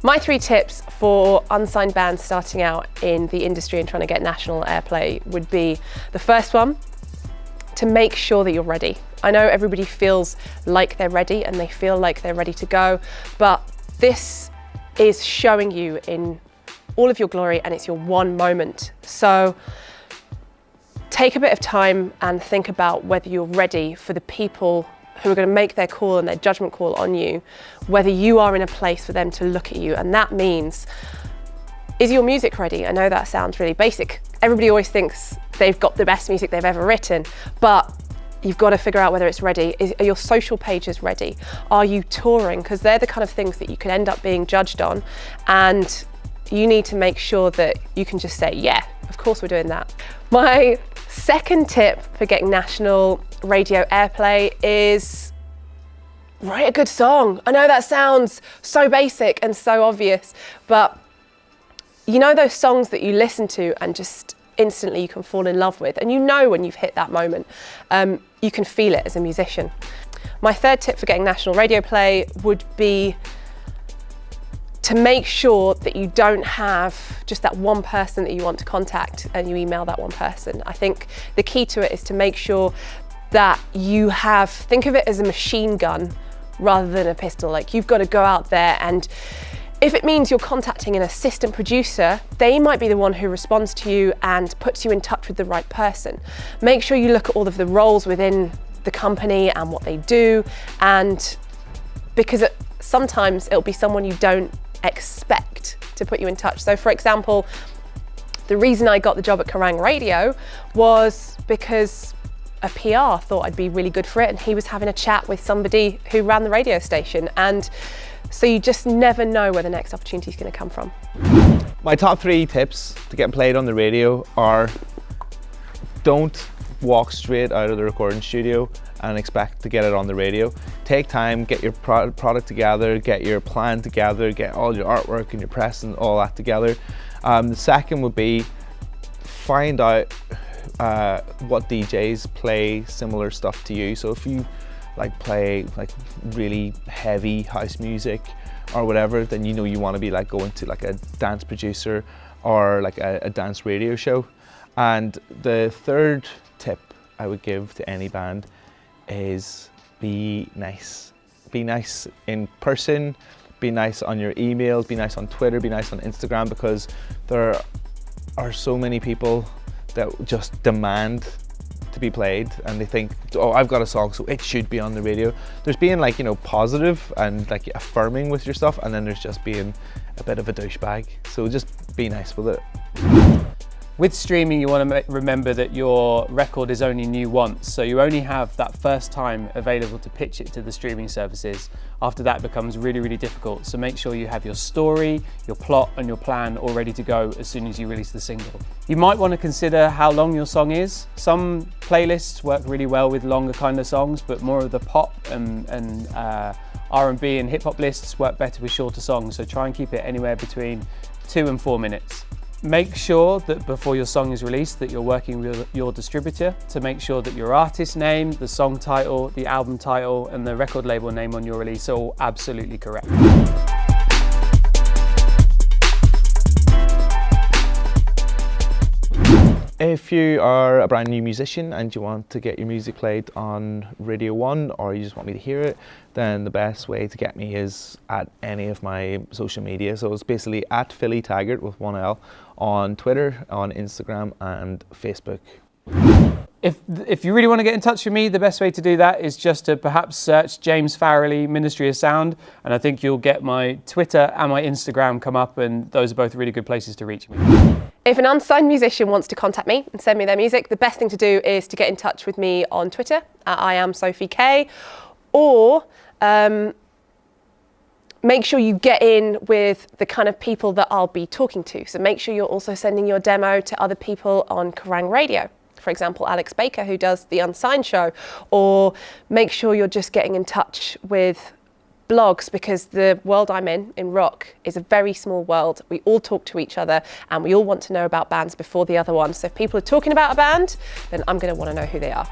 My 3 tips for unsigned bands starting out in the industry and trying to get national airplay would be, the first one, to make sure that you're ready. I know everybody feels like they're ready and they feel like they're ready to go, but this is showing you in all of your glory and it's your one moment. So take a bit of time and think about whether you're ready for the people who are going to make their call and their judgment call on you, whether you are in a place for them to look at you. And that means, is your music ready? I know that sounds really basic. Everybody always thinks they've got the best music they've ever written, but you've got to figure out whether it's ready. Are your social pages ready? Are you touring? Because they're the kind of things that you could end up being judged on, and you need to make sure that you can just say, yeah, of course we're doing that. My second tip for getting national radio airplay is write a good song. I know that sounds so basic and so obvious, but you know those songs that you listen to and just instantly you can fall in love with, and you know when you've hit that moment. You can feel it as a musician. My third tip for getting national radio play would be to make sure that you don't have just that one person that you want to contact and you email that one person. I think the key to it is to make sure that you have, think of it as a machine gun rather than a pistol. Like, you've got to go out there, and if it means you're contacting an assistant producer, they might be the one who responds to you and puts you in touch with the right person. Make sure you look at all of the roles within the company and what they do, and because sometimes it'll be someone you don't expect to put you in touch. So for example, the reason I got the job at Kerrang Radio was because a PR thought I'd be really good for it, and he was having a chat with somebody who ran the radio station, and so you just never know where the next opportunity is going to come from. My top 3 tips to get played on the radio are: don't walk straight out of the recording studio and expect to get it on the radio. Take time, get your product together, get your plan together, get all your artwork and your press and all that together. The second would be, find out what DJs play similar stuff to you. So if you play really heavy house music or whatever, then you know you want to be going to a dance producer or a dance radio show. And the third tip I would give to any band is be nice. Be nice in person, be nice on your emails, be nice on Twitter, be nice on Instagram, because there are so many people that just demand to be played, and they think, oh, I've got a song so it should be on the radio. There's being positive and affirming with your stuff, and then there's just being a bit of a douchebag. So just be nice with it. With streaming, you want to remember that your record is only new once, so you only have that first time available to pitch it to the streaming services. After that, it becomes really, really difficult. So make sure you have your story, your plot, and your plan all ready to go as soon as you release the single. You might want to consider how long your song is. Some playlists work really well with longer kind of songs, but more of the pop and R&B and hip hop lists work better with shorter songs. So try and keep it anywhere between 2 and 4 minutes. Make sure that before your song is released that you're working with your distributor to make sure that your artist name, the song title, the album title, and the record label name on your release are all absolutely correct. If you are a brand new musician and you want to get your music played on Radio 1, or you just want me to hear it, then the best way to get me is at any of my social media. So it's basically at Philly Taggart with 1 L on Twitter, on Instagram and Facebook. If you really want to get in touch with me, the best way to do that is just to perhaps search James Farrelly, Ministry of Sound, and I think you'll get my Twitter and my Instagram come up, and those are both really good places to reach me. If an unsigned musician wants to contact me and send me their music, the best thing to do is to get in touch with me on Twitter at IamSophieK, or make sure you get in with the kind of people that I'll be talking to. So make sure you're also sending your demo to other people on Kerrang Radio. For example, Alex Baker, who does the Unsigned show, or make sure you're just getting in touch with blogs, because the world I'm in rock, is a very small world. We all talk to each other and we all want to know about bands before the other one. So if people are talking about a band, then I'm going to want to know who they are.